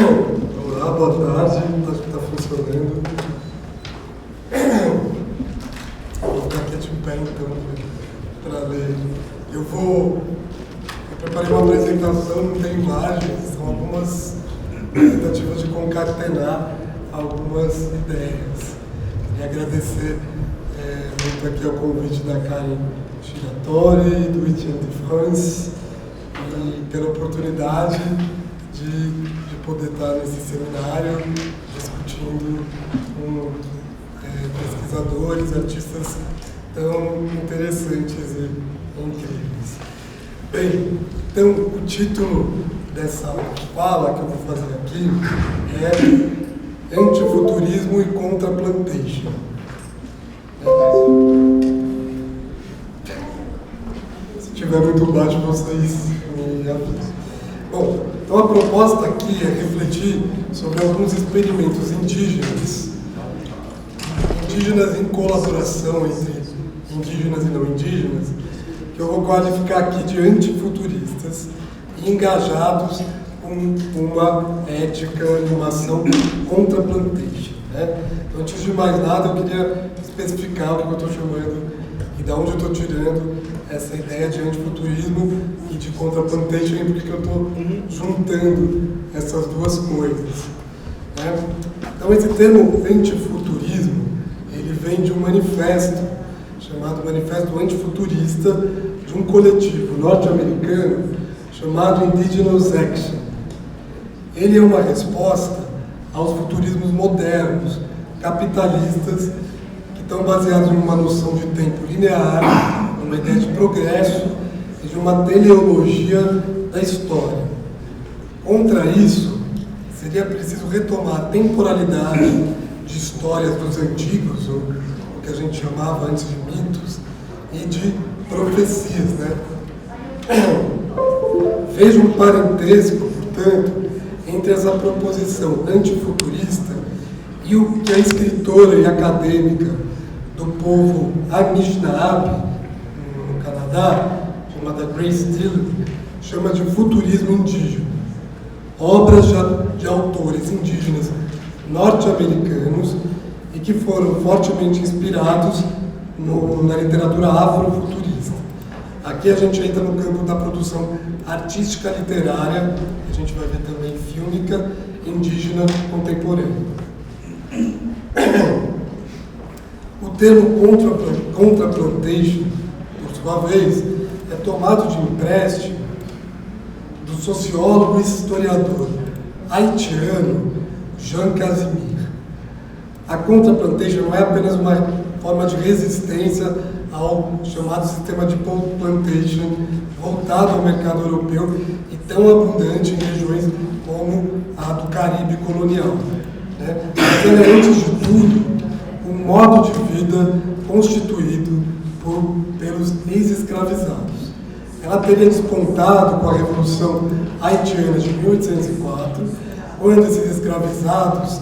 Olá, boa tarde. Acho que está funcionando. Vou ficar aqui de pé, então, para ler. Eu preparei uma apresentação, não tem imagens, são algumas tentativas de concatenar algumas ideias. Queria agradecer muito aqui ao convite da Karen Giratori, do Etienne de France, e pela oportunidade de poder estar nesse seminário discutindo com pesquisadores, artistas tão interessantes e incríveis. Bem, então o título dessa fala que eu vou fazer aqui é Antifuturismo e Contraplantation. Se estiver muito baixo, vocês me avisam. Bom, então a proposta aqui é refletir sobre alguns experimentos indígenas em colaboração entre indígenas e não indígenas, que eu vou qualificar aqui de antifuturistas e engajados com uma ética e uma ação contra a plantation. Né? Então, antes de mais nada, eu queria especificar o que eu estou chamando e de onde eu estou tirando essa ideia de antifuturismo e de contra-plantation e porque eu estou juntando essas duas coisas. Né? Então, esse termo antifuturismo, ele vem de um manifesto chamado Manifesto Antifuturista de um coletivo norte-americano chamado Indigenous Action. Ele é uma resposta aos futurismos modernos, capitalistas, que estão baseados em uma noção de tempo linear, uma ideia de progresso e de uma teleologia da história. Contra isso, seria preciso retomar a temporalidade de histórias dos antigos, ou o que a gente chamava antes de mitos, e de profecias. Né? Vejo um parentesco, portanto, entre essa proposição antifuturista e o que a escritora e acadêmica do povo Anishinaabe, no Canadá, chamada Grace Dillon, chama de futurismo indígena. Obras de autores indígenas norte-americanos e que foram fortemente inspirados na literatura afrofuturista. Aqui a gente entra no campo da produção artística literária, a gente vai ver também fílmica, indígena contemporânea. O termo contraplantation, por sua vez, é tomado de empréstimo do sociólogo e historiador haitiano Jean Casimir. A contraplantation não é apenas uma forma de resistência ao chamado sistema de plantation voltado ao mercado europeu e tão abundante em regiões como a do Caribe colonial. Né? Mas ela é, antes de tudo, um modo de vida constituído pelos ex-escravizados. Ela teria despontado com a Revolução Haitiana de 1804, quando esses escravizados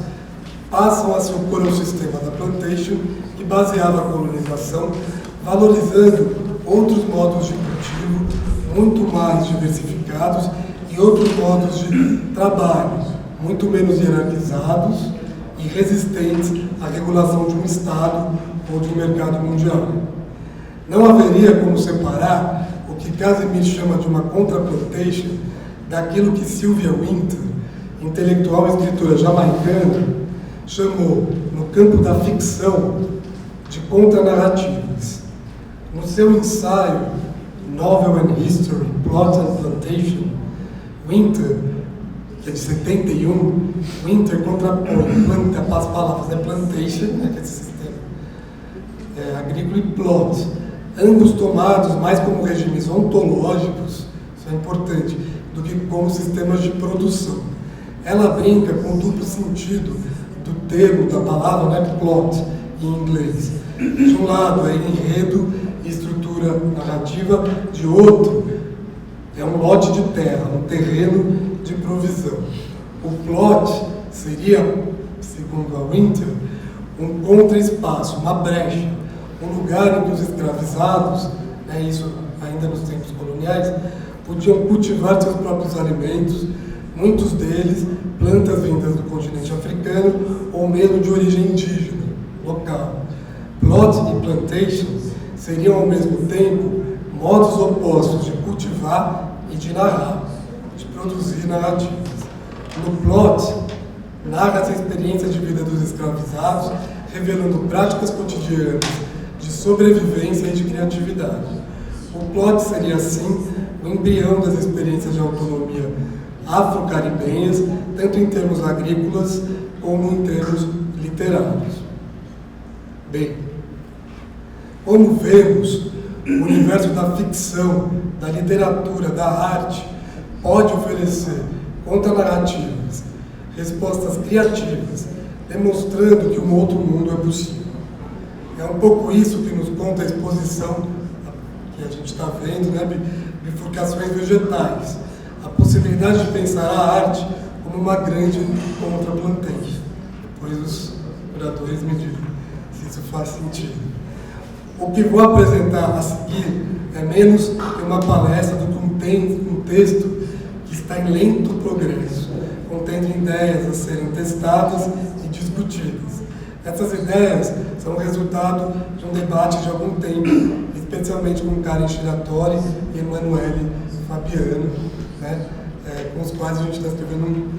passam a se opor ao sistema da plantation, que baseava a colonização, valorizando outros modos de cultivo muito mais diversificados e outros modos de trabalho muito menos hierarquizados e resistentes à regulação de um Estado ou de um mercado mundial. Não haveria como separar o que Casimir chama de uma contraplantation daquilo que Sylvia Wynter, intelectual e escritora jamaicana, chamou, no campo da ficção, de contranarrativas. No seu ensaio Novel and History, Plot and Plantation, Wynter, que é de 71, Wynter contrapõe as palavras plantation, que é esse sistema agrícola, e plot, ambos tomados mais como regimes ontológicos, isso é importante, do que como sistemas de produção. Ela brinca com o duplo sentido do termo, da palavra, né, plot, em inglês. De um lado é enredo e estrutura narrativa, de outro é um lote de terra, um terreno de provisão. O plot seria, segundo a Wynter, um contraespaço, uma brecha, um lugar em que os escravizados, isso ainda nos tempos coloniais, podiam cultivar seus próprios alimentos, muitos deles plantas vindas do continente africano ou mesmo de origem indígena, local. Plot e plantation seriam ao mesmo tempo modos opostos de cultivar e de narrar, de produzir narrativas. No plot, narra-se a experiência de vida dos escravizados, revelando práticas cotidianas de sobrevivência e de criatividade. O plot seria, assim, o embrião das experiências de autonomia afro-caribenhas, tanto em termos agrícolas como em termos literários. Bem, como vemos, o universo da ficção, da literatura, da arte, pode oferecer contranarrativas, respostas criativas, demonstrando que um outro mundo é possível. É um pouco isso que nos conta a exposição que a gente está vendo, né? Bifurcações vegetais. A possibilidade de pensar a arte como uma grande contraplantagem. Depois os curadores me digam se isso faz sentido. O que vou apresentar a seguir é menos que uma palestra do que um texto que está em lento progresso, contendo ideias a serem testadas e discutidas. Essas ideias são o resultado de um debate de algum tempo, especialmente com Karen Shiratori e Emanuele Fabiano, né, com os quais a gente está escrevendo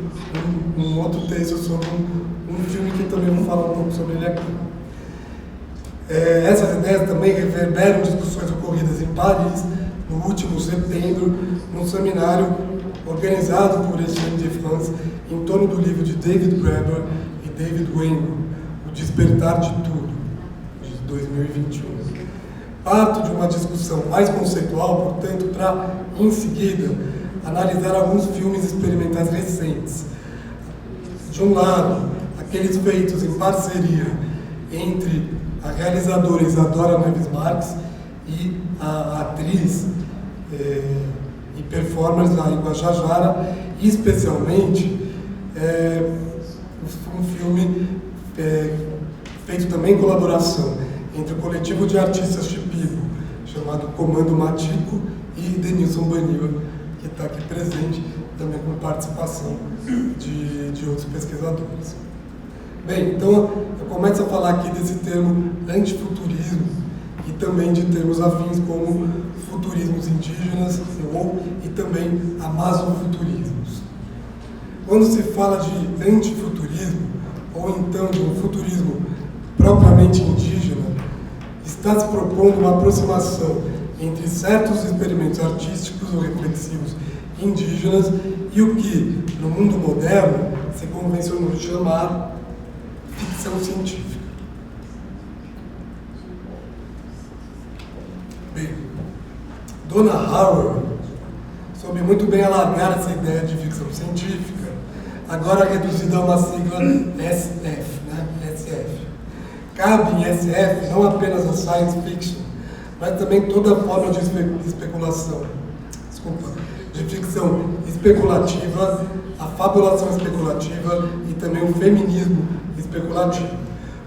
um outro texto sobre um filme que também vou falar um pouco sobre ele aqui. Essas ideias também reverberam discussões ocorridas em Paris, no último setembro, num seminário organizado por Etienne de France em torno do livro de David Graeber e David Wengrow, O Despertar de Tudo, de 2021. Parto de uma discussão mais conceitual, portanto, para, em seguida, analisar alguns filmes experimentais recentes. De um lado, aqueles feitos em parceria entre a realizadora Isadora Neves Marques e a atriz e performer Zahi Guajajara, e especialmente um filme feito também em colaboração entre o coletivo de artistas de Pibo, chamado Comando Matico, e Denilson Baniwa, que está aqui presente, também com participação de outros pesquisadores. Bem, então eu começo a falar aqui desse termo antifuturismo e também de termos afins como futurismos indígenas e também amazofuturismos. Quando se fala de antifuturismo, ou então de um futurismo propriamente indígena, está se propondo uma aproximação entre certos experimentos artísticos ou reflexivos indígenas e o que, no mundo moderno, se convencionou chamar ficção científica. Bem, Donna Haraway soube muito bem alargar essa ideia de ficção científica, agora reduzida a uma sigla SF, né? SF. Cabe em SF não apenas a science fiction, mas também toda forma de especulação, de ficção especulativa, a fabulação especulativa e também o feminismo especulativo.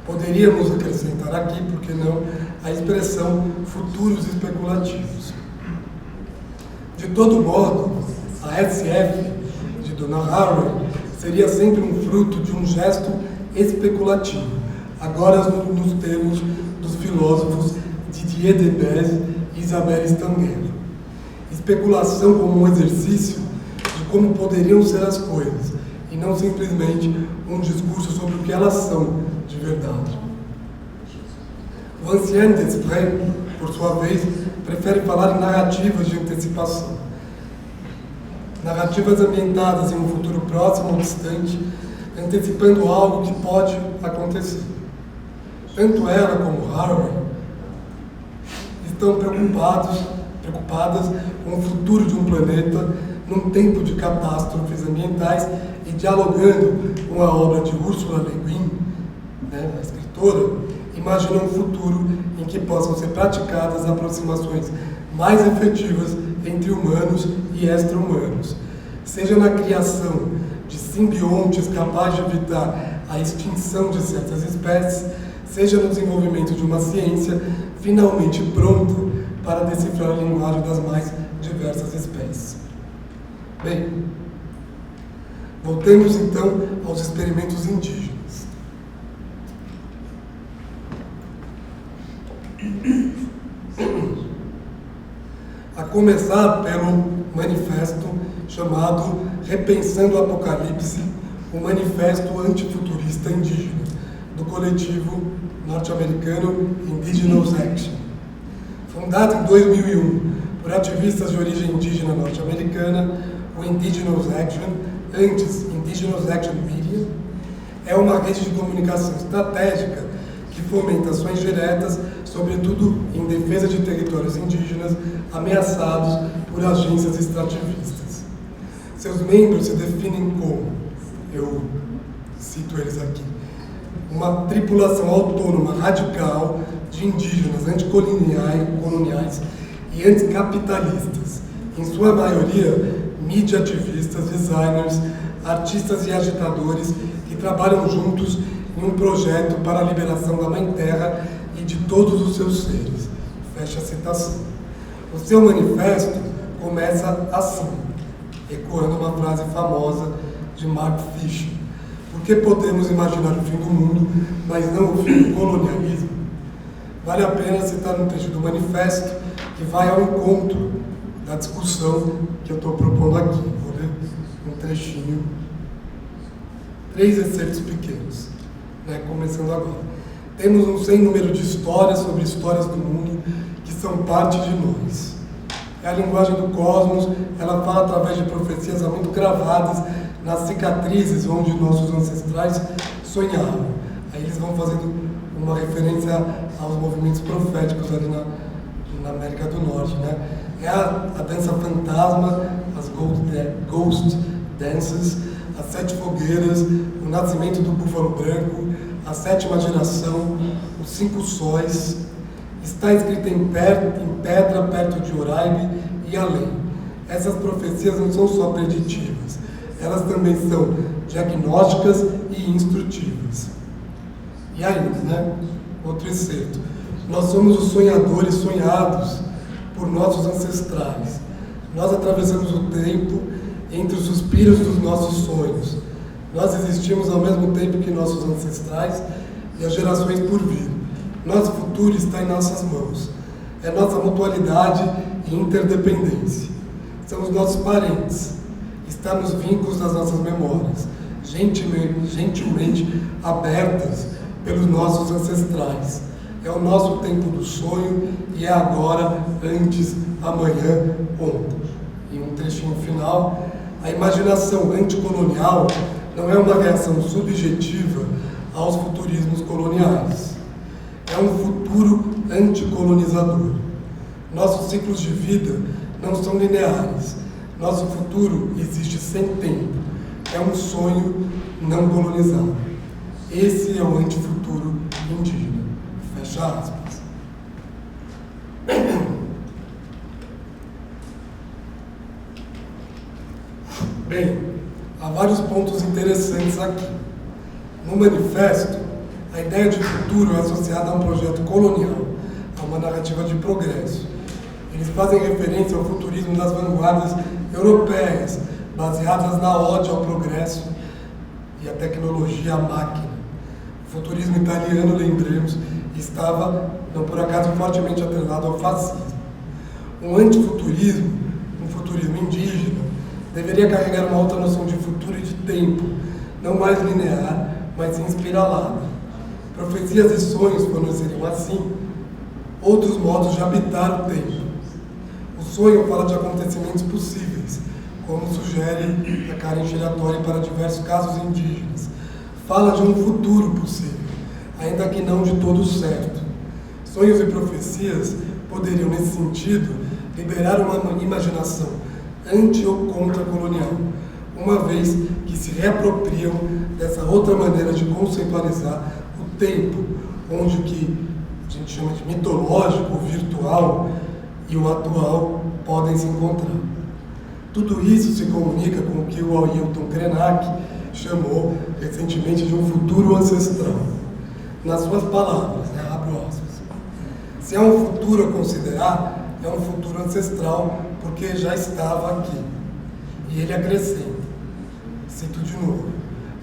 Poderíamos acrescentar aqui, por que não, a expressão futuros especulativos. De todo modo, a SF de Donna Haraway seria sempre um fruto de um gesto especulativo, agora nos termos dos filósofos Didier Delbez e Isabelle Stangel. Especulação como um exercício de como poderiam ser as coisas, e não simplesmente um discurso sobre o que elas são de verdade. Vinciane Desprez, por sua vez, prefere falar em narrativas de antecipação. Narrativas ambientadas em um futuro próximo ou distante, antecipando algo que pode acontecer. Tanto ela como Haraway estão preocupadas com o futuro de um planeta num tempo de catástrofes ambientais e dialogando com a obra de Ursula Le Guin, né, a escritora, imaginam um futuro em que possam ser praticadas aproximações mais efetivas entre humanos e extra-humanos, seja na criação de simbiontes capazes de evitar a extinção de certas espécies, seja no desenvolvimento de uma ciência finalmente pronta para decifrar a linguagem das mais diversas espécies. Bem, Voltemos então aos experimentos indígenas. A começar pelo manifesto chamado Repensando o Apocalipse, o Manifesto Antifuturista Indígena, do coletivo norte-americano Indigenous Action. Fundado em 2001 por ativistas de origem indígena norte-americana, o Indigenous Action, antes Indigenous Action Media, é uma rede de comunicação estratégica que fomenta ações diretas, sobretudo em defesa de territórios indígenas ameaçados por agências extrativistas. Seus membros se definem como, eu cito eles aqui, uma tripulação autônoma radical de indígenas anticoloniais e anticapitalistas, em sua maioria mídia ativistas, designers, artistas e agitadores que trabalham juntos em um projeto para a liberação da Mãe Terra e de todos os seus seres. Fecha a citação. O seu manifesto começa assim, ecoando uma frase famosa de Mark Fisher: por que podemos imaginar o fim do mundo, mas não o fim do colonialismo? Vale a pena citar um trecho do manifesto que vai ao encontro da discussão que eu estou propondo aqui. Vou ler um trechinho, 3 excertos pequenos, começando agora. Temos um sem número de histórias sobre histórias do mundo que são parte de nós. É a linguagem do cosmos, ela fala através de profecias há muito gravadas nas cicatrizes onde nossos ancestrais sonhavam. Aí eles vão fazendo uma referência aos movimentos proféticos ali na América do Norte, né? É a dança fantasma, as ghost dances, as 7 fogueiras, o nascimento do búfalo branco, a 7ª geração, os 5 sóis. Está escrito em pedra perto de Oraibe e além. Essas profecias não são só preditivas, elas também são diagnósticas e instrutivas. E ainda, outro excerto. Nós somos os sonhadores sonhados por nossos ancestrais. Nós atravessamos o tempo entre os suspiros dos nossos sonhos. Nós existimos ao mesmo tempo que nossos ancestrais e as gerações por vir. Nosso futuro está em nossas mãos. É nossa mutualidade e interdependência. São os nossos parentes. Está nos vínculos das nossas memórias, gentilmente abertas pelos nossos ancestrais. É o nosso tempo do sonho e é agora, antes, amanhã, ontem. E um trechinho final, a imaginação anticolonial não é uma reação subjetiva aos futurismos coloniais. É um futuro anticolonizador. Nossos ciclos de vida não são lineares. Nosso futuro existe sem tempo. É um sonho não colonizado. Esse é o antifuturo indígena. Fecha aspas. Bem, há vários pontos interessantes aqui. No manifesto, a ideia de futuro é associada a um projeto colonial, a uma narrativa de progresso. Eles fazem referência ao futurismo das vanguardas europeias, baseadas na ode ao progresso e à tecnologia à máquina. O futurismo italiano, lembremos, estava, não por acaso, fortemente atrelado ao fascismo. Um antifuturismo, um futurismo indígena, deveria carregar uma outra noção de futuro e de tempo, não mais linear, mas inspiralada. Profecias e sonhos forneceriam, assim, outros modos de habitar o tempo. O sonho fala de acontecimentos possíveis, como sugere a Karen Shiratori para diversos casos indígenas. Fala de um futuro possível, ainda que não de todo certo. Sonhos e profecias poderiam, nesse sentido, liberar uma imaginação anti- ou contra-colonial, uma vez que se reapropriam dessa outra maneira de conceitualizar o tempo, onde o que a gente chama de mitológico, o virtual e o atual podem se encontrar. Tudo isso se comunica com o que o Ailton Krenak chamou recentemente de um futuro ancestral. Nas suas palavras, abro aspas. Se há um futuro a considerar, é um futuro ancestral, porque já estava aqui. E ele acrescenta: cito de novo,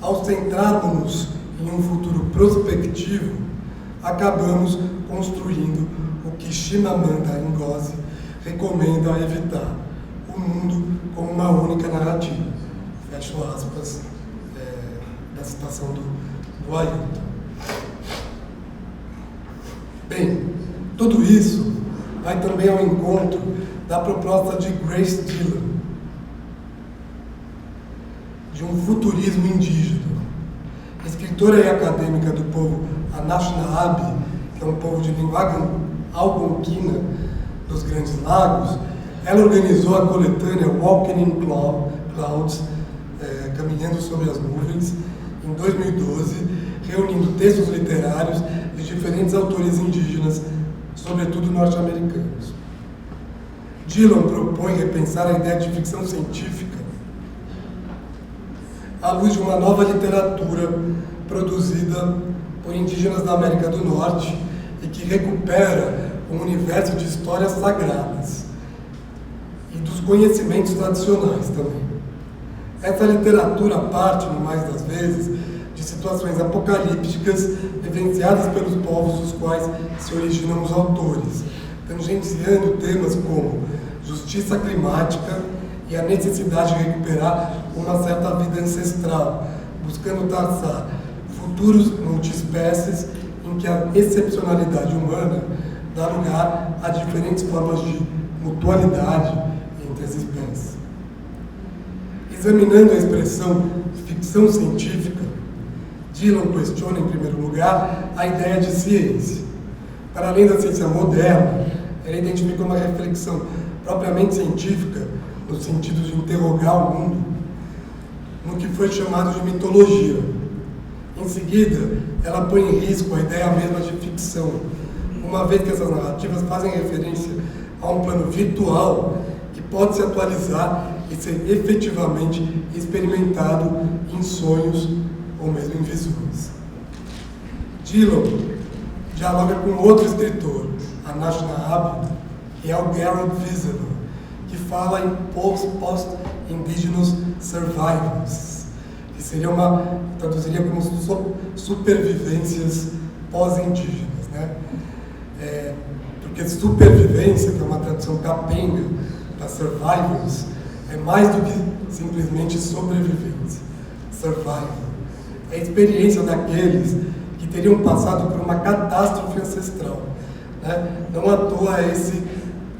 ao centrarmos-nos em um futuro prospectivo, acabamos construindo o que Chimamanda Ngozi recomenda evitar, o mundo como uma única narrativa. Fecho aspas da citação do Ailton. Bem, tudo isso vai também ao encontro da proposta de Grace Dillon, de um futurismo indígena. Escritora e acadêmica do povo Anishinaabe, que é um povo de língua algonquina dos Grandes Lagos, ela organizou a coletânea Walking in Clouds, Caminhando sobre as Nuvens, em 2012, reunindo textos literários de diferentes autores indígenas, sobretudo norte-americanos. Dillon propõe repensar a ideia de ficção científica à luz de uma nova literatura produzida por indígenas da América do Norte e que recupera um universo de histórias sagradas e dos conhecimentos tradicionais também. Essa literatura parte, no mais das vezes, de situações apocalípticas vivenciadas pelos povos dos quais se originam os autores, tangenciando temas como justiça climática e a necessidade de recuperar uma certa vida ancestral, buscando traçar futuros multiespécies em que a excepcionalidade humana dá lugar a diferentes formas de mutualidade entre as espécies. Examinando a expressão ficção científica, Dillon questiona, em primeiro lugar, a ideia de ciência. Para além da ciência moderna, ela identifica uma reflexão propriamente científica, no sentido de interrogar o mundo, no que foi chamado de mitologia. Em seguida, ela põe em risco a ideia mesma de ficção, uma vez que essas narrativas fazem referência a um plano virtual que pode se atualizar e ser efetivamente experimentado em sonhos ou mesmo em visões. Dillon dialoga com outro escritor, Anishinaabe, que é o Gerald Fieseler, que fala em post-indigenous survivals, que seria traduziria como supervivências pós-indígenas, né? Porque supervivência, que é uma tradução capenga para survivals, é mais do que simplesmente sobrevivência. Survival é a experiência daqueles que teriam passado por uma catástrofe ancestral, né? Não à toa esse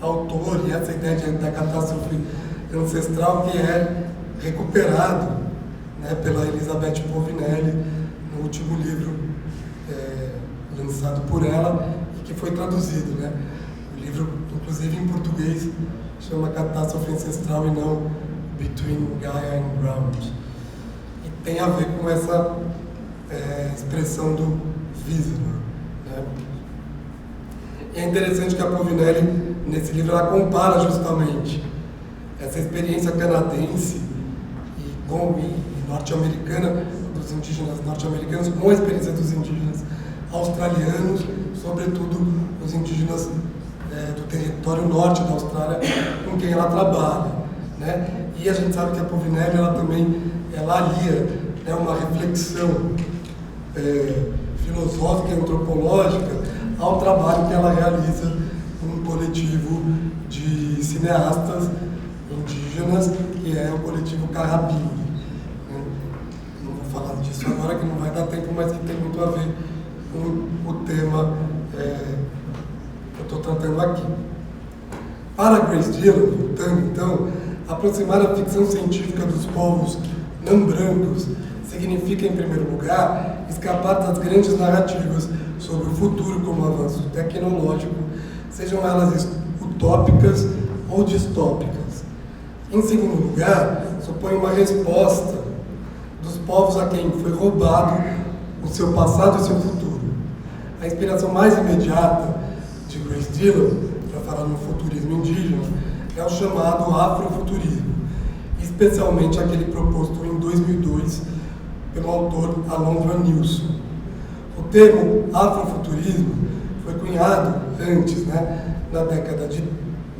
autor e essa ideia da catástrofe ancestral que é recuperado, né, pela Elizabeth Povinelli no último livro lançado por ela e que foi traduzido, né? O livro, inclusive em português, chama Catástrofe Ancestral e não Between Gaia and Ground. E tem a ver com essa expressão do Fieseler, né? E é interessante que a Povinelli, nesse livro, ela compara justamente essa experiência canadense e norte-americana, dos indígenas norte-americanos, com a experiência dos indígenas australianos, sobretudo os indígenas do território norte da Austrália, com quem ela trabalha, né? E a gente sabe que a Povinelli, ela também alia, né, uma reflexão filosófica e antropológica ao trabalho que ela realiza com um coletivo de cineastas indígenas, que é o coletivo Carrabingue, né? Não vou falar disso agora, que não vai dar tempo, mas que tem muito a ver com o tema que eu estou tratando aqui. Para Grace Dillon, voltando então, aproximar a ficção científica dos povos não brancos significa, em primeiro lugar, escapar das grandes narrativas sobre o futuro como avanço tecnológico, sejam elas utópicas ou distópicas. Em segundo lugar, supõe uma resposta dos povos a quem foi roubado o seu passado e seu futuro. A inspiração mais imediata de Grace Dillon, para falar no futurismo indígena, é o chamado afrofuturismo, especialmente aquele proposto em 2002 pelo autor Alondra Nilson. O termo afrofuturismo foi cunhado antes, né, na década de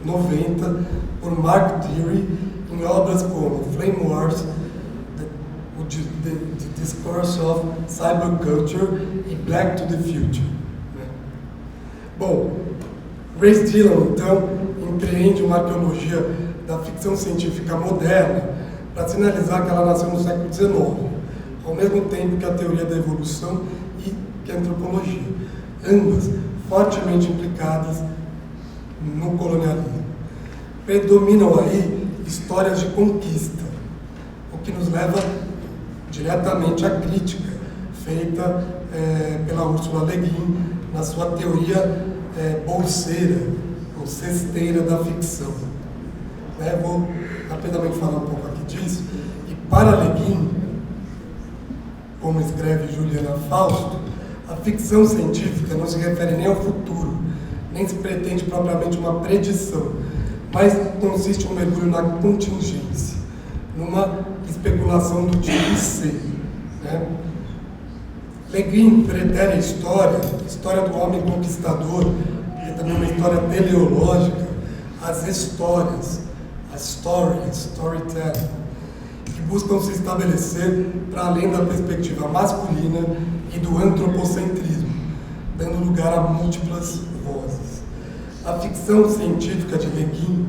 90, por Mark Deary, em obras como Flame Wars, The Discourse of Cyberculture e Black to the Future. Né? Bom, Grace Dillon, então, empreende uma arqueologia da ficção científica moderna para sinalizar que ela nasceu no século XIX, ao mesmo tempo que a teoria da evolução e que a antropologia, ambas fortemente implicadas no colonialismo. Predominam aí histórias de conquista, o que nos leva diretamente à crítica feita pela Ursula Le Guin na sua teoria bolseira, ou cesteira da ficção. Vou rapidamente falar um pouco aqui disso. E para Le Guin, como escreve Juliana Fausto, a ficção científica não se refere nem ao futuro, nem se pretende propriamente uma predição, mas consiste em um mergulho na contingência, numa especulação do tipo C. Né? Le Guin pretere a história do homem conquistador, que é também uma história teleológica, as histórias, storytelling, que buscam se estabelecer para além da perspectiva masculina e do antropocentrismo, dando lugar a múltiplas vozes. A ficção científica de Le Guin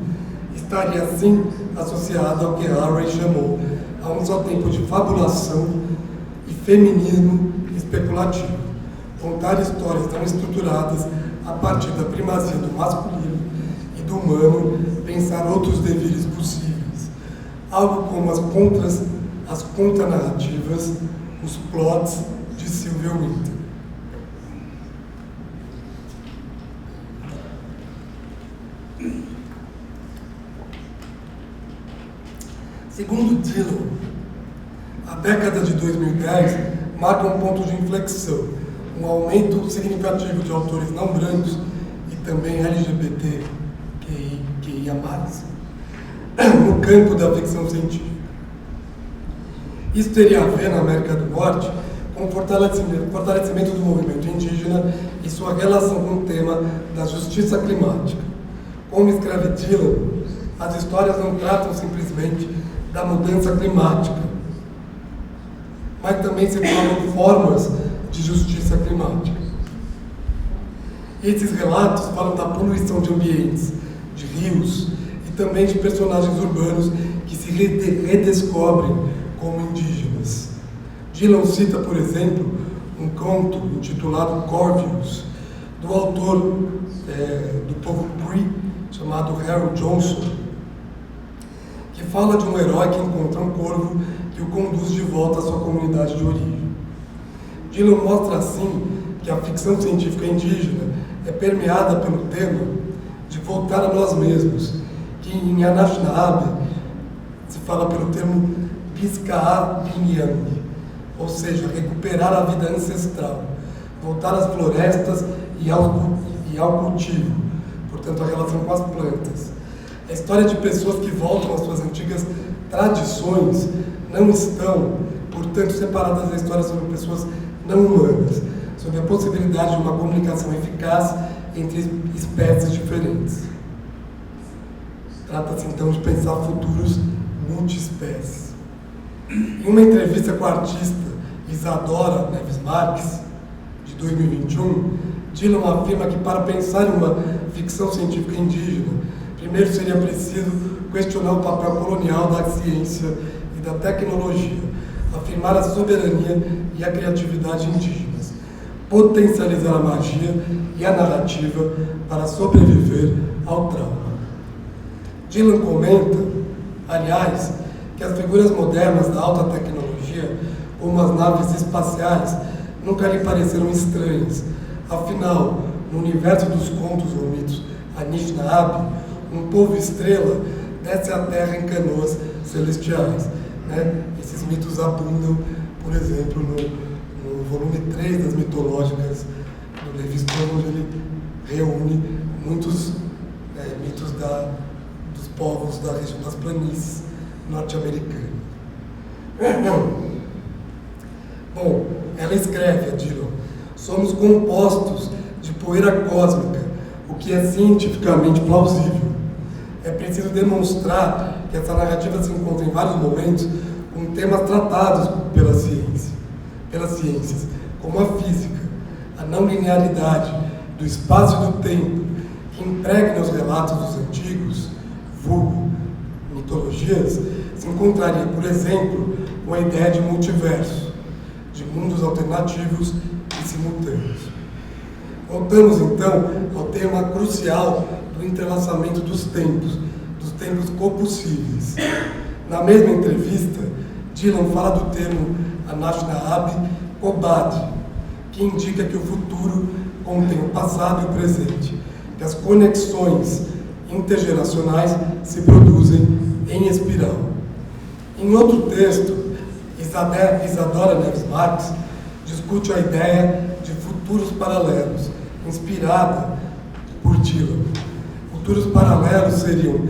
estaria, assim, associada ao que Harvey chamou a um só tempo de fabulação e feminismo especulativo. Contar histórias tão estruturadas a partir da primazia do masculino e do humano, pensar outros devires possíveis. Algo como as contranarrativas, os plots de Sylvia Wynter. Segundo Dillon, a década de 2010 marca um ponto de inflexão, um aumento significativo de autores não brancos e também LGBTQIA+, no campo da ficção científica. Isso teria a ver, na América do Norte, com o fortalecimento do movimento indígena e sua relação com o tema da justiça climática. Como escreve Dillon, as histórias não tratam simplesmente da mudança climática, mas também se tornam formas de justiça climática. Esses relatos falam da poluição de ambientes, de rios e também de personagens urbanos que se redescobrem como indígenas. Dillon cita, por exemplo, um conto intitulado Corvius, do autor do povo Cree, chamado Harold Johnson, que fala de um herói que encontra um corvo que o conduz de volta à sua comunidade de origem. Dillon mostra, assim, que a ficção científica indígena é permeada pelo tema de voltar a nós mesmos, que em Anishinaabe se fala pelo termo Piscaá-Binyang, ou seja, recuperar a vida ancestral, voltar às florestas e ao cultivo, portanto, a relação com as plantas. A história de pessoas que voltam às suas antigas tradições não estão, portanto, separadas da história sobre pessoas não humanas, sobre a possibilidade de uma comunicação eficaz entre espécies diferentes. Trata-se, então, de pensar futuros multiespécies. Em uma entrevista com a artista Isadora Neves Marques, de 2021, Dillon afirma que para pensar em uma ficção científica indígena, primeiro seria preciso questionar o papel colonial da ciência e da tecnologia, afirmar a soberania e a criatividade indígenas, potencializar a magia e a narrativa para sobreviver ao trauma. Dillon comenta, aliás, que as figuras modernas da alta tecnologia, como as naves espaciais, nunca lhe pareceram estranhas. Afinal, no universo dos contos ou mitos Anishinaabe, um povo estrela desce à Terra em canoas celestiais. Né? Esses mitos abundam, por exemplo, no volume 3 das mitológicas do Levi-Strauss, onde ele reúne muitos mitos dos povos da região das planícies norte-americanas. Bom, ela escreve, a Dillon, somos compostos de poeira cósmica, o que é cientificamente plausível. É preciso demonstrar que essa narrativa se encontra em vários momentos com temas tratados pelas ciências, como a física, a não linearidade do espaço e do tempo, que impregna os relatos dos antigos, vulgo mitologias, se encontraria, por exemplo, com a ideia de multiverso, de mundos alternativos e simultâneos. Voltamos, então, ao tema crucial do entrelaçamento dos tempos copossíveis. Na mesma entrevista, Dylan fala do termo Anashnahab Kobad, que indica que o futuro contém o passado e o presente, que as conexões intergeracionais se produzem em espiral. Em outro texto, Isadora Neves Marques discute a ideia de futuros paralelos, inspirada por Dylan. Futuros paralelos seriam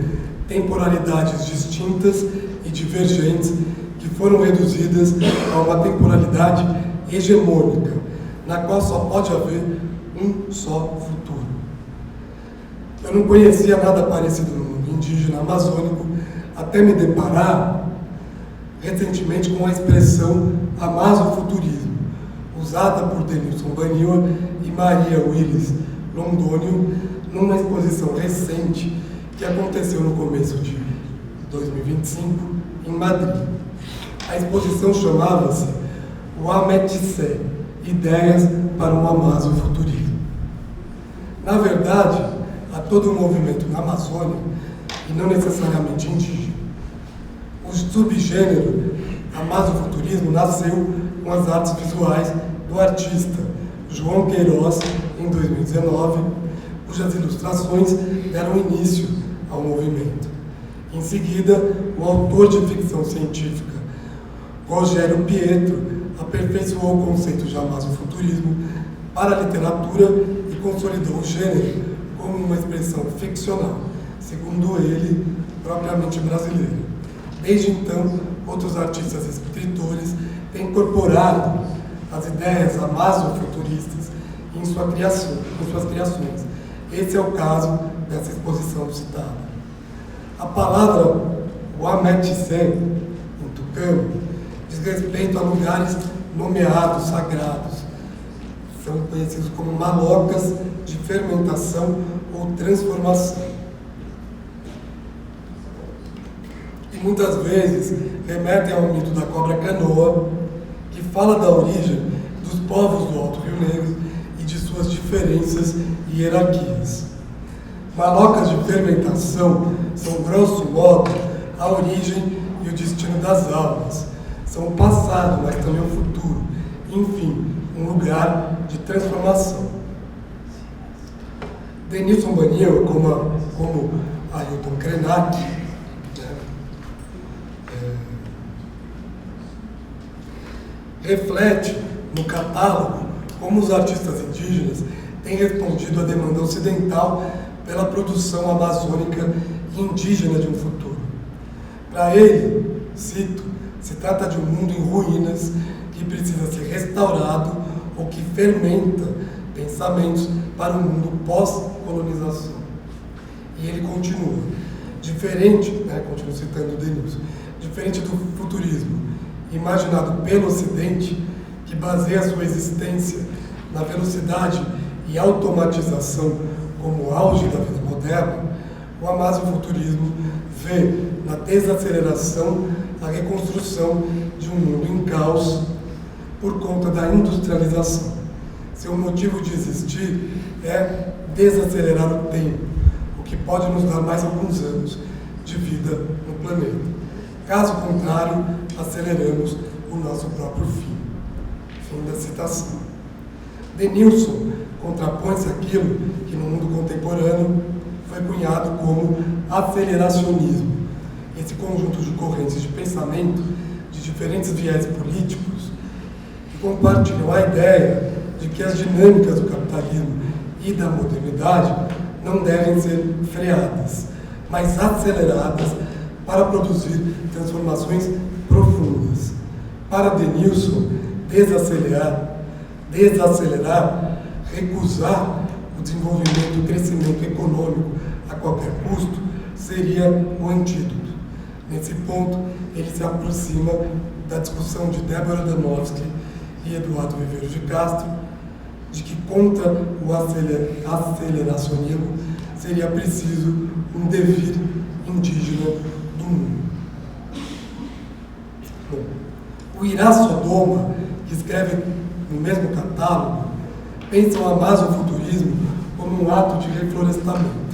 temporalidades distintas e divergentes que foram reduzidas a uma temporalidade hegemônica, na qual só pode haver um só futuro. Eu não conhecia nada parecido no mundo indígena amazônico até me deparar recentemente com a expressão amazofuturismo, usada por Denilson Baniwa e Maria Willis Londônio numa exposição recente que aconteceu no começo de 2025 em Madrid. A exposição chamava-se O Ametissé, Ideias para um Amazofuturismo. Na verdade, há todo um movimento na Amazônia, e não necessariamente indígena. O subgênero amazofuturismo nasceu com as artes visuais do artista João Queiroz, em 2019, cujas ilustrações deram início ao movimento. Em seguida, o autor de ficção científica Rogério Pietro aperfeiçoou o conceito de amazofuturismo para a literatura e consolidou o gênero como uma expressão ficcional, segundo ele, propriamente brasileira. Desde então, outros artistas e escritores têm incorporado as ideias amazofuturistas em suas criações. Esse é o caso dessa exposição citada. A palavra Uametissé, em tucano, diz respeito a lugares nomeados, sagrados. São conhecidos como malocas de fermentação ou transformação. E muitas vezes remetem ao mito da cobra canoa, que fala da origem dos povos do Alto Rio Negro e de suas diferenças e hierarquias. Malocas de fermentação são, grosso modo, a origem e o destino das almas. São o passado, mas também o futuro. Enfim, um lugar de transformação. Denilson Baniwa, como Ailton Krenak, reflete no catálogo como os artistas indígenas têm respondido à demanda ocidental pela produção amazônica e indígena de um futuro. Para ele, cito, se trata de um mundo em ruínas que precisa ser restaurado ou que fermenta pensamentos para um mundo pós-colonização. E ele continua, continua citando o Denilson, diferente do futurismo imaginado pelo Ocidente, que baseia sua existência na velocidade e automatização como auge da vida moderna, o amazofuturismo vê na desaceleração a reconstrução de um mundo em caos por conta da industrialização. Seu motivo de existir é desacelerar o tempo, o que pode nos dar mais alguns anos de vida no planeta. Caso contrário, aceleramos o nosso próprio fim. Fim da citação. Denilson contrapõe-se àquilo que no mundo contemporâneo foi cunhado como aceleracionismo. Esse conjunto de correntes de pensamento de diferentes viés políticos que compartilham a ideia de que as dinâmicas do capitalismo e da modernidade não devem ser freadas, mas aceleradas para produzir transformações profundas. Para Denilson, desacelerar, recusar o desenvolvimento e o crescimento econômico a qualquer custo seria o antídoto. Nesse ponto, ele se aproxima da discussão de Débora Danowski e Eduardo Viveiros de Castro, de que contra o aceleracionismo seria preciso um devir indígena do mundo. Bom, o Irá Sodoma, que escreve no mesmo catálogo, pensa o amazofuturismo como um ato de reflorestamento.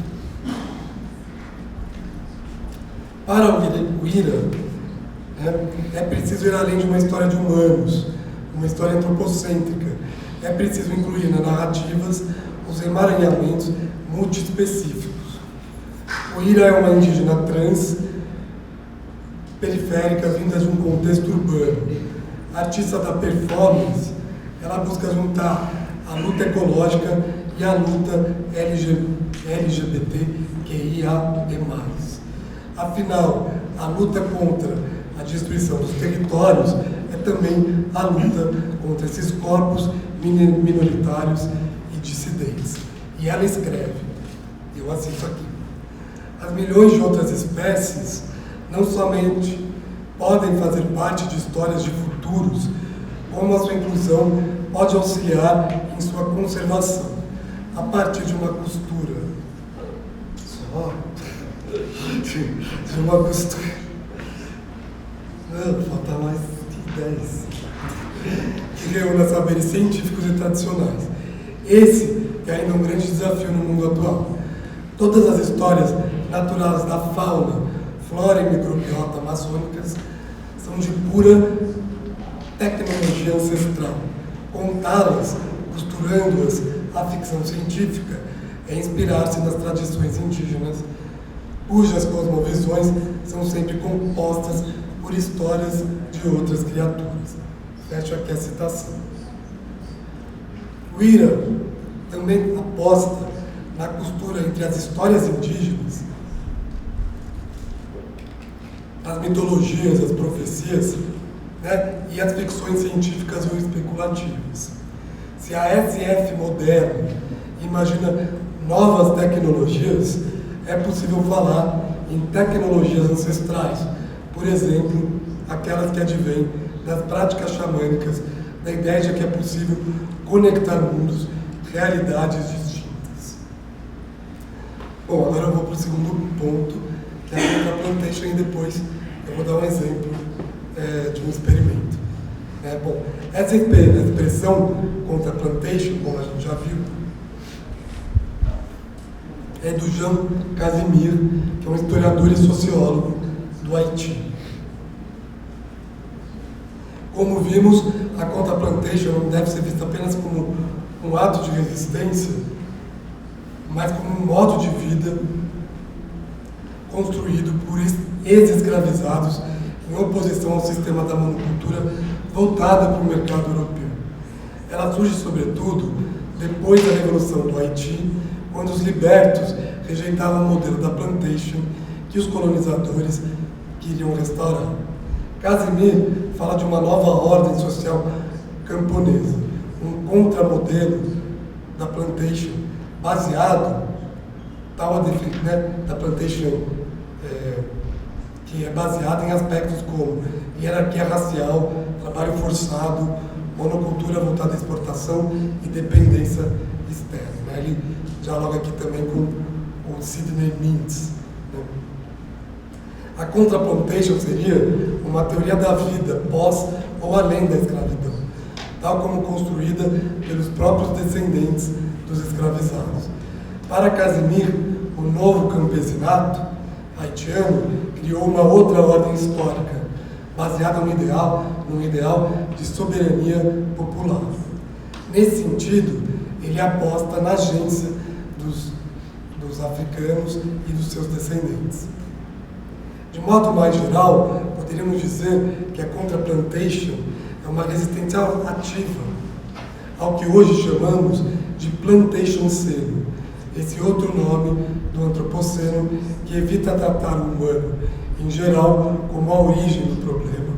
Para o Ira, é preciso ir além de uma história de humanos, uma história antropocêntrica. É preciso incluir nas narrativas os emaranhamentos multiespecíficos. O Ira é uma indígena trans, periférica, vinda de um contexto urbano. Artista da performance, ela busca juntar a luta ecológica e a luta LGBTQIA+. Afinal, a luta contra a destruição dos territórios é também a luta contra esses corpos minoritários e dissidentes. E ela escreve, eu assento aqui: as milhões de outras espécies não somente podem fazer parte de histórias de futuros, como a sua inclusão pode auxiliar em sua conservação, a partir de uma costura. Só de uma costura. Não, falta mais que 10. Que reúna saberes científicos e tradicionais. Esse é ainda um grande desafio no mundo atual. Todas as histórias naturais da fauna, flora e microbiota amazônicas são de pura tecnologia ancestral. Contá-las, costurando-as à ficção científica, é inspirar-se nas tradições indígenas, cujas cosmovisões são sempre compostas por histórias de outras criaturas. Fecho aqui a citação. O Ira também aposta na costura entre as histórias indígenas, as mitologias, as profecias, e as ficções científicas ou especulativas. Se a SF moderna imagina novas tecnologias, é possível falar em tecnologias ancestrais, por exemplo, aquelas que advêm das práticas xamânicas, da ideia de que é possível conectar mundos, realidades distintas. Bom, agora eu vou para o segundo ponto, que é a plantation, e depois eu vou dar um exemplo de um experimento. Bom, essa expressão contra plantation, como a gente já viu, é do Jean Casimir, que é um historiador e sociólogo do Haiti. Como vimos, a contra-plantation não deve ser vista apenas como um ato de resistência, mas como um modo de vida construído por ex-escravizados em oposição ao sistema da monocultura voltada para o mercado europeu. Ela surge, sobretudo, depois da Revolução do Haiti, quando os libertos rejeitavam o modelo da plantation que os colonizadores queriam restaurar. Casimir fala de uma nova ordem social camponesa, um contramodelo da plantation, baseado, da plantation, que é baseada em aspectos como hierarquia racial, trabalho forçado, monocultura voltada à exportação e dependência externa. Ele dialoga aqui também com o Sidney Mintz. A contra-plantation seria uma teoria da vida pós ou além da escravidão, tal como construída pelos próprios descendentes dos escravizados. Para Casimir, o novo campesinato haitiano criou uma outra ordem histórica, baseada no ideal de soberania popular. Nesse sentido, ele aposta na agência dos africanos e dos seus descendentes. De modo mais geral, poderíamos dizer que a contra-plantation é uma resistência ativa ao que hoje chamamos de plantationceno, esse outro nome do antropoceno que evita tratar o humano, em geral, como a origem do problema,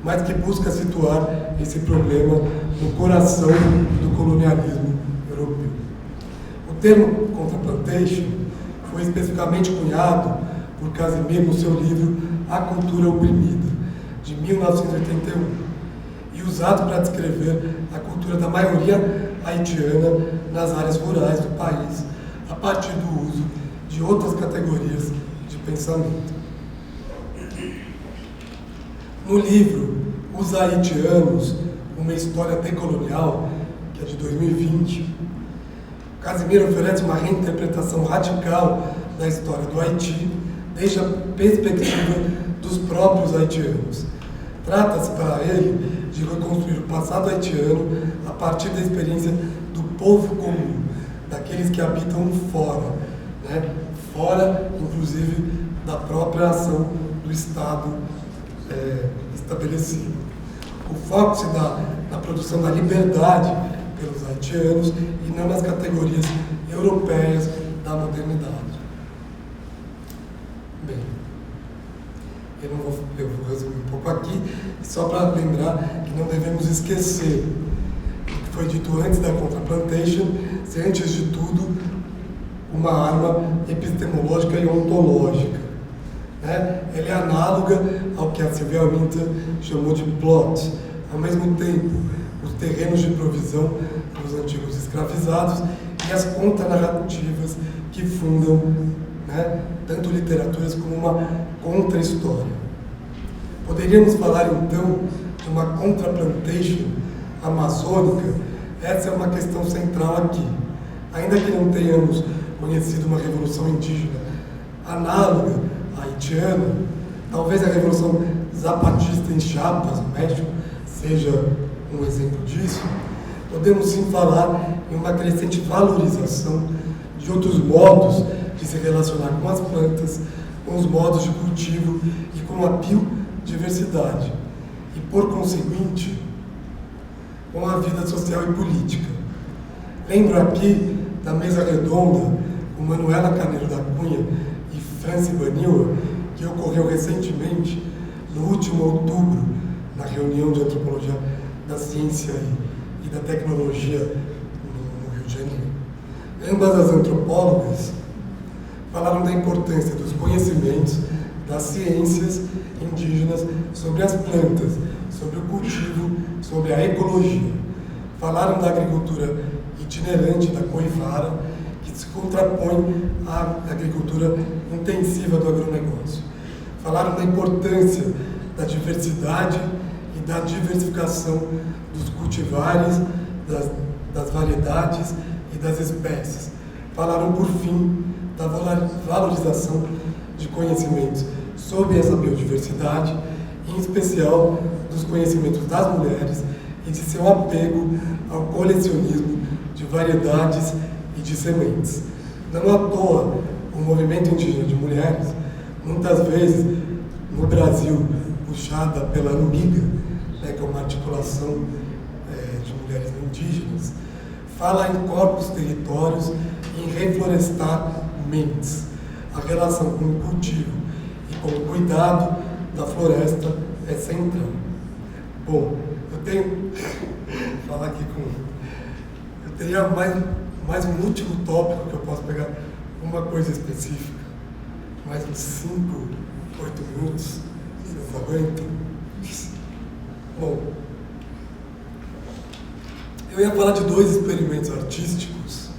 mas que busca situar esse problema no coração do colonialismo europeu. O termo contra-plantation foi especificamente cunhado por Casimir no seu livro A Cultura Oprimida, de 1981, e usado para descrever a cultura da maioria haitiana nas áreas rurais do país, a partir do uso de outras categorias de pensamento. No livro Os Haitianos, uma história decolonial, que é de 2020, Casimiro oferece uma reinterpretação radical da história do Haiti, desde a perspectiva dos próprios haitianos. Trata-se para ele de reconstruir o passado haitiano a partir da experiência do povo comum, daqueles que habitam fora, né? Fora, inclusive, da própria ação do Estado estabelecido. O foco se dá na produção da liberdade pelos haitianos e não nas categorias europeias da modernidade. Bem, eu vou resumir um pouco aqui, só para lembrar que não devemos esquecer o que foi dito antes da Contraplantation, ser antes de tudo uma arma epistemológica e ontológica. Né? Ela é análoga ao que a Sylvia Wynter chamou de plot. Ao mesmo tempo, os terrenos de provisão dos antigos escravizados e as contranarrativas que fundam, né, tanto literaturas como uma contra-história. Poderíamos falar, então, de uma contraplantation amazônica? Essa é uma questão central aqui. Ainda que não tenhamos conhecido uma revolução indígena análoga à haitiana, talvez a revolução zapatista em Chiapas, no México, seja um exemplo disso. Podemos sim falar em uma crescente valorização de outros modos de se relacionar com as plantas, com os modos de cultivo e com a biodiversidade, e por conseguinte, com a vida social e política. Lembro aqui da mesa redonda com Manuela Carneiro da Cunha e Franci Baniwa, que ocorreu recentemente, no último outubro, na reunião de antropologia da ciência e da tecnologia no Rio de Janeiro. Ambas as antropólogas falaram da importância dos conhecimentos das ciências indígenas sobre as plantas, sobre o cultivo, sobre a ecologia. Falaram da agricultura itinerante, da coivara, que se contrapõe à agricultura intensiva do agronegócio. Falaram da importância da diversidade e da diversificação dos cultivares, das variedades e das espécies. Falaram, por fim, da valorização de conhecimentos sobre essa biodiversidade, em especial dos conhecimentos das mulheres e de seu apego ao colecionismo de variedades e de sementes. Não à toa, o movimento indígena de mulheres, muitas vezes no Brasil puxada pela Amiga, né, que é uma articulação de mulheres indígenas, fala em corpos territórios e em reflorestar mentes. A relação com o cultivo e com o cuidado da floresta é central. Bom, eu tenho falar aqui eu teria mais um último tópico que eu posso pegar uma coisa específica, mais uns 5, 8 minutos, vocês aguentam? Bom, eu ia falar de 2 experimentos artísticos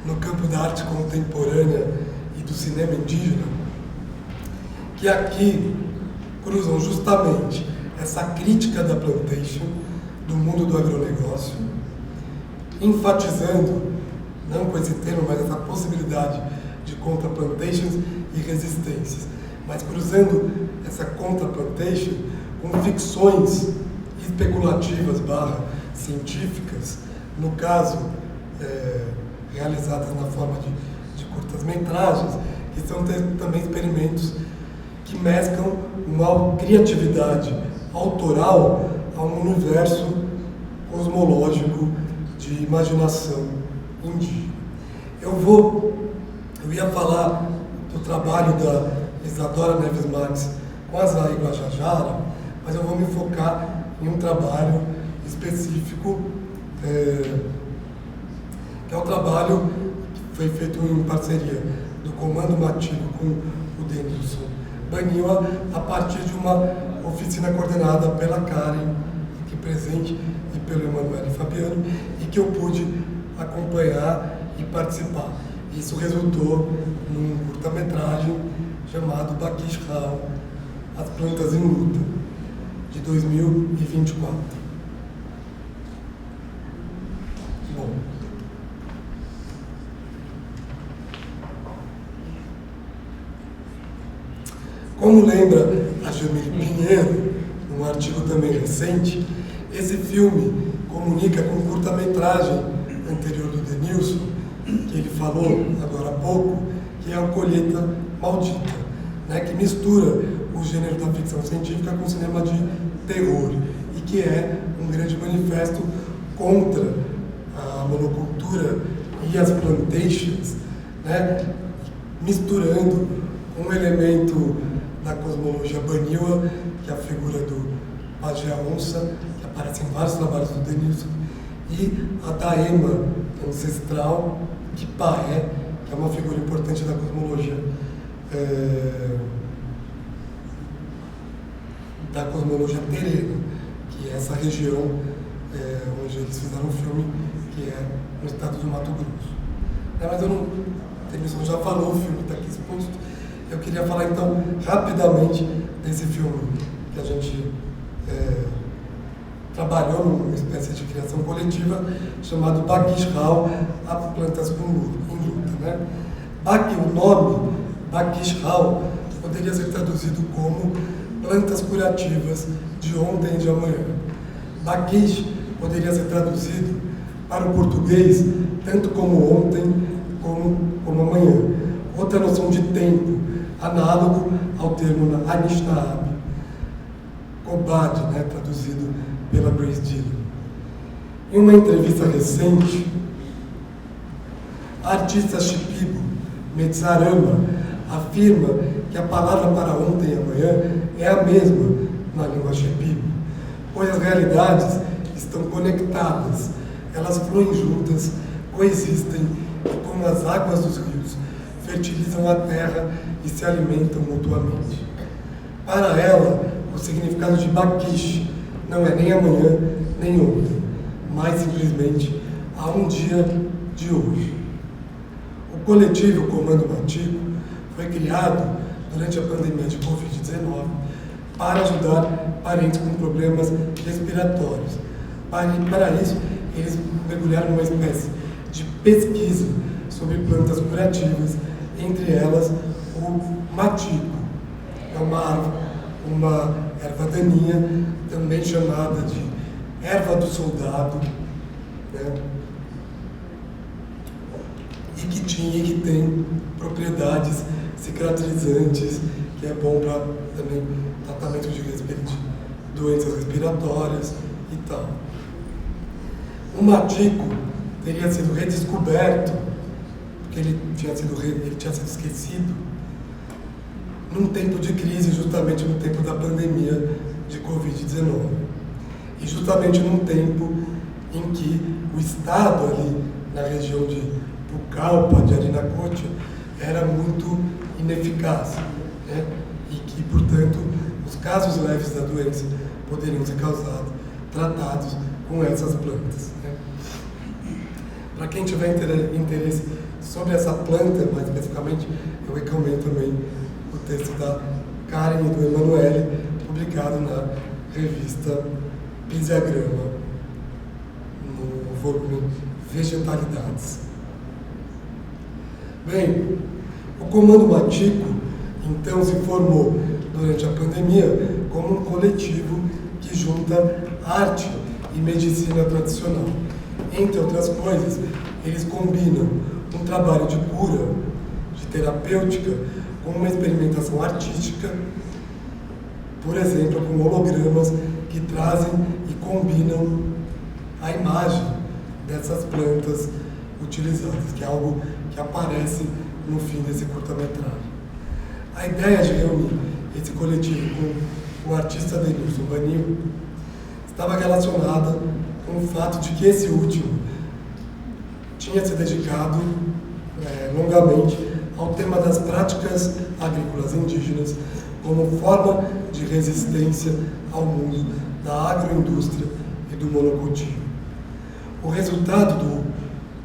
no campo da arte contemporânea e do cinema indígena, que aqui cruzam justamente essa crítica da plantation, do mundo do agronegócio, enfatizando, não com esse termo, mas essa possibilidade de contraplantations e resistências, mas cruzando essa contraplantation com ficções especulativas / científicas, no caso, realizadas na forma de curtas-metragens, que são também experimentos que mesclam uma criatividade autoral a um universo cosmológico de imaginação indígena. Eu ia falar do trabalho da Isadora Neves Marques com a Zahra Guajajara, mas eu vou me focar em um trabalho específico, que é um trabalho que foi feito em parceria do Comando Matigo com o Denilson Baniwa, a partir de uma oficina coordenada pela Karen, aqui presente, e pelo Emanuele Fabiano, e que eu pude acompanhar e participar. Isso resultou num curta-metragem chamado Bakish Hall, As Plantas em Luta, de 2024. Bom, como lembra a Jamile Pinheiro, num artigo também recente, esse filme comunica com curta-metragem anterior do Denilson, que ele falou agora há pouco, que é a Colheita Maldita, né, que mistura o gênero da ficção científica com o cinema de terror, e que é um grande manifesto contra a monocultura e as plantations, né, misturando um elemento da cosmologia Baniwa, que é a figura do Pajé Onça, que aparece em vários trabalhos do Denilson, e a Daema ancestral, de Paé, que é uma figura importante da cosmologia terrena, que é essa região onde eles fizeram um filme, que é no estado do Mato Grosso. Mas eu não, o Denilson já falou, o filme está aqui exposto. Eu queria falar então rapidamente desse filme que a gente trabalhou numa espécie de criação coletiva chamado Bakish Hall, As Plantas em Luta. Né? O nome Bakish Hall poderia ser traduzido como plantas curativas de ontem e de amanhã. Bakish poderia ser traduzido para o português tanto como ontem como amanhã. Outra noção de tempo, análogo ao termo Anishinaabe, Kobad, né, traduzido pela Grace Dillon. Em uma entrevista recente, a artista Shipibo Metsarama afirma que a palavra para ontem e amanhã é a mesma na língua Shipibo, pois as realidades estão conectadas, elas fluem juntas, coexistem e, como as águas dos rios, fertilizam a terra e se alimentam mutuamente. Para ela, o significado de Bakish não é nem amanhã, nem ontem, mas simplesmente há um dia de hoje. O coletivo Comando Matico foi criado durante a pandemia de Covid-19 para ajudar parentes com problemas respiratórios. Para isso, eles mergulharam numa espécie de pesquisa sobre plantas curativas, entre elas o matico. É uma erva daninha, também chamada de erva do soldado, né? E que tem propriedades cicatrizantes, que é bom para também tratamento de doenças respiratórias e tal. O matico teria sido redescoberto, porque ele tinha sido esquecido, num tempo de crise, justamente no tempo da pandemia de Covid-19. E justamente num tempo em que o Estado ali na região de Pucallpa, de Arinacocha, era muito ineficaz, né? E que, portanto, os casos leves da doença poderiam ser tratados com essas plantas. Né? Para quem tiver interesse sobre essa planta, mais especificamente, eu recomendo também o texto da Karen e do Emanuele, publicado na revista Physiagrama, no volume Vegetalidades. Bem, o Comando Matico, então, se formou durante a pandemia como um coletivo que junta arte e medicina tradicional. Entre outras coisas, eles combinam um trabalho de cura, de terapêutica, com uma experimentação artística, por exemplo, com hologramas que trazem e combinam a imagem dessas plantas utilizadas, que é algo que aparece no fim desse curta-metragem. A ideia de reunir esse coletivo com o artista Denilson Banil estava relacionada com o fato de que esse último tinha se dedicado longamente ao tema das práticas agrícolas indígenas como forma de resistência ao mundo da agroindústria e do monocultivo. O resultado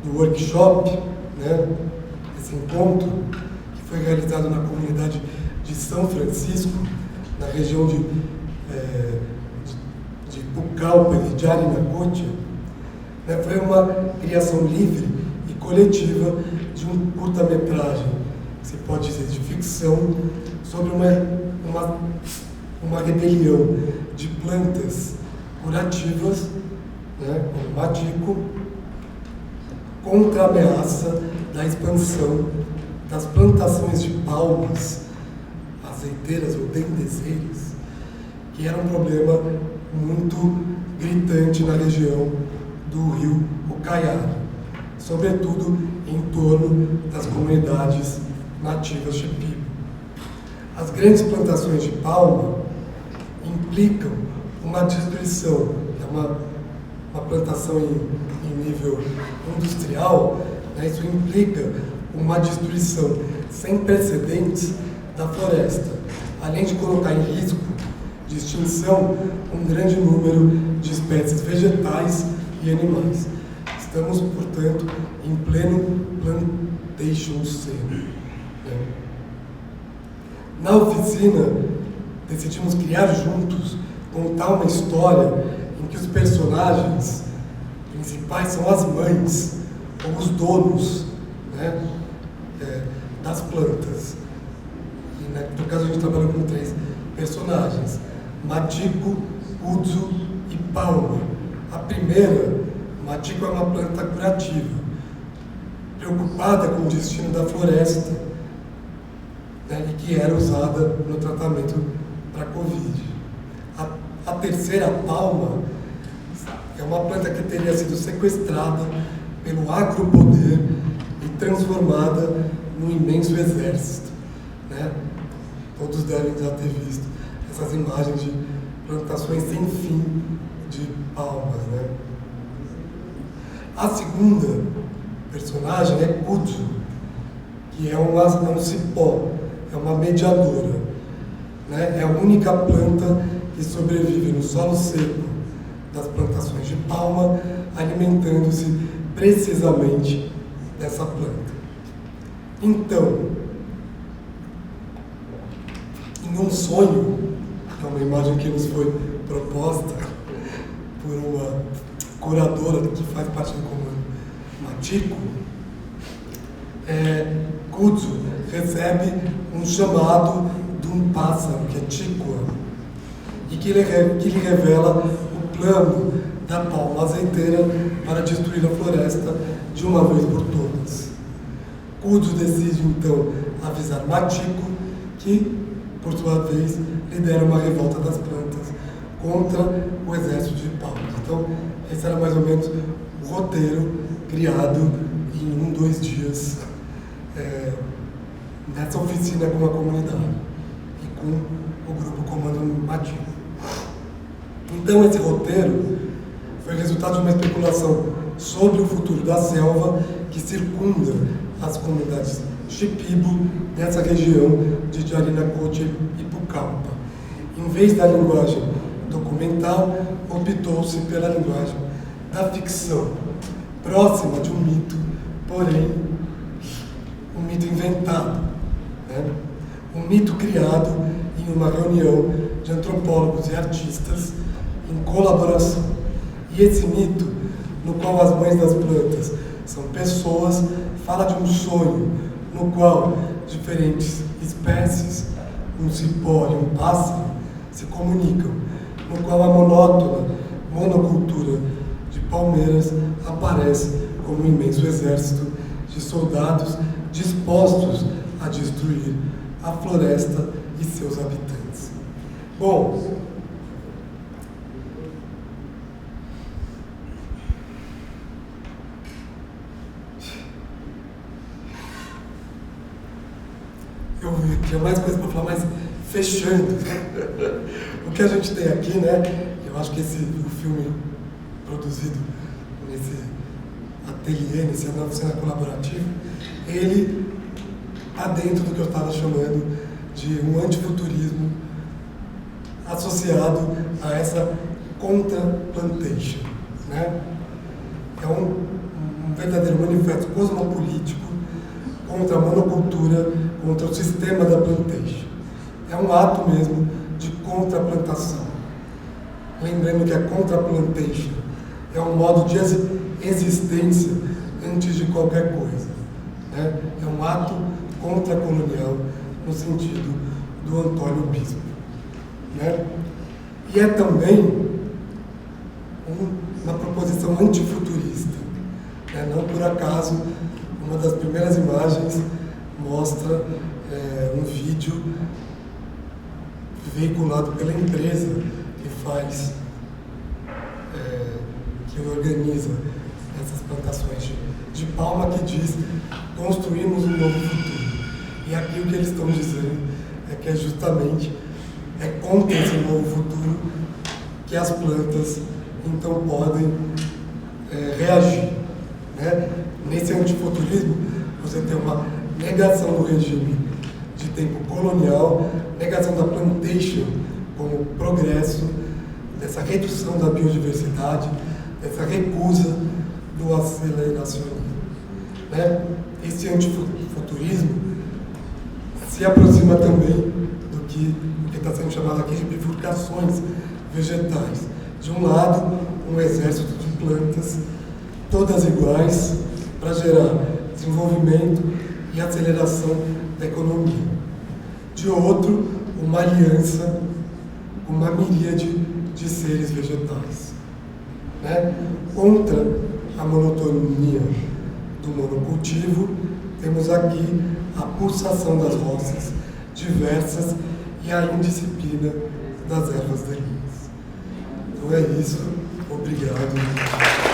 do workshop, né, esse encontro, que foi realizado na comunidade de São Francisco, na região de Pucallpa e de Arinacocha, né, foi uma criação livre e coletiva de um curta-metragem, se pode dizer, de ficção, sobre uma rebelião de plantas curativas, né, como matico, contra a ameaça da expansão das plantações de palmas, azeiteiras ou dendezeiras, que era um problema muito gritante na região do rio Ucaiara, sobretudo em torno das comunidades nativas Shipibo. As grandes plantações de palma implicam uma destruição, que é uma plantação em nível industrial, né, isso implica uma destruição sem precedentes da floresta, além de colocar em risco de extinção um grande número de espécies vegetais e animais. Estamos, portanto, em pleno plantation scene. Na oficina, decidimos criar juntos, contar uma história em que os personagens principais são as mães, ou os donos, né, das plantas. E, né, no caso, a gente trabalha com 3 personagens: Matico, Udzo e Palma. A primeira, Matico, é uma planta curativa, preocupada com o destino da floresta, né, e que era usada no tratamento para a Covid. A terceira, Palma, é uma planta que teria sido sequestrada pelo agropoder e transformada num imenso exército, né? Todos devem já ter visto essas imagens de plantações sem fim de palmas, né? A segunda personagem é Kudzo, que é um cipó, é uma mediadora, né? É a única planta que sobrevive no solo seco das plantações de palma, alimentando-se precisamente dessa planta. Então, em um sonho, é uma imagem que nos foi proposta por uma curadora que faz parte do comando Matico, Kudzo recebe um chamado de um pássaro, que é Tikwa, e que lhe revela o plano da palma azeiteira para destruir a floresta de uma vez por todas. Kudzo decide então avisar Matico, que, por sua vez, lidera uma revolta das plantas contra o exército de palmas. Então, esse era mais ou menos o roteiro criado em 2 dias nessa oficina com a comunidade e com o grupo Comando Matico. Então, esse roteiro foi resultado de uma especulação sobre o futuro da selva que circunda as comunidades Shipibo nessa região de Arinacocha e Pucallpa. Em vez da linguagem documental, optou-se pela linguagem da ficção, próxima de um mito, porém um mito inventado, né? Um mito criado em uma reunião de antropólogos e artistas em colaboração. E esse mito, no qual as mães das plantas são pessoas, fala de um sonho no qual diferentes espécies, um cipó e um pássaro, se comunicam, no qual a monótona monocultura de palmeiras aparece como um imenso exército de soldados dispostos a destruir a floresta e seus habitantes. Bom, eu tinha mais coisa para falar, mas fechando, o que a gente tem aqui, né? Eu acho que o filme produzido nesse ateliê, nessa oficina colaborativa, ele está dentro do que eu estava chamando de um antifuturismo associado a essa contra-plantation, né? É um verdadeiro manifesto cosmopolítico contra a monocultura, contra o sistema da plantation. É um ato mesmo de contra-plantação. Lembrando que a contra-plantation é um modo de existência antes de qualquer coisa, né? É um ato contra-colonial no sentido do Antônio Bispo, né? E é também uma proposição antifuturista, né? Não por acaso, uma das primeiras imagens mostra um vídeo veiculado pela empresa que faz, que organiza essas plantações de palma, que diz: construímos um novo futuro. E aqui o que eles estão dizendo é que é justamente contra esse novo futuro que as plantas então podem reagir, né? Nesse antifuturismo você tem uma negação do regime de tempo colonial, negação da plantation como progresso, dessa redução da biodiversidade, dessa recusa do aceleracionismo, né? Esse antifuturismo se aproxima também do que está sendo chamado aqui de bifurcações vegetais. De um lado, um exército de plantas, todas iguais, para gerar desenvolvimento e aceleração da economia. De outro, uma aliança, uma miríade de seres vegetais, né? Contra a monotonia do monocultivo, temos aqui a pulsação das roças diversas e a indisciplina das ervas daninhas. Então é isso. Obrigado.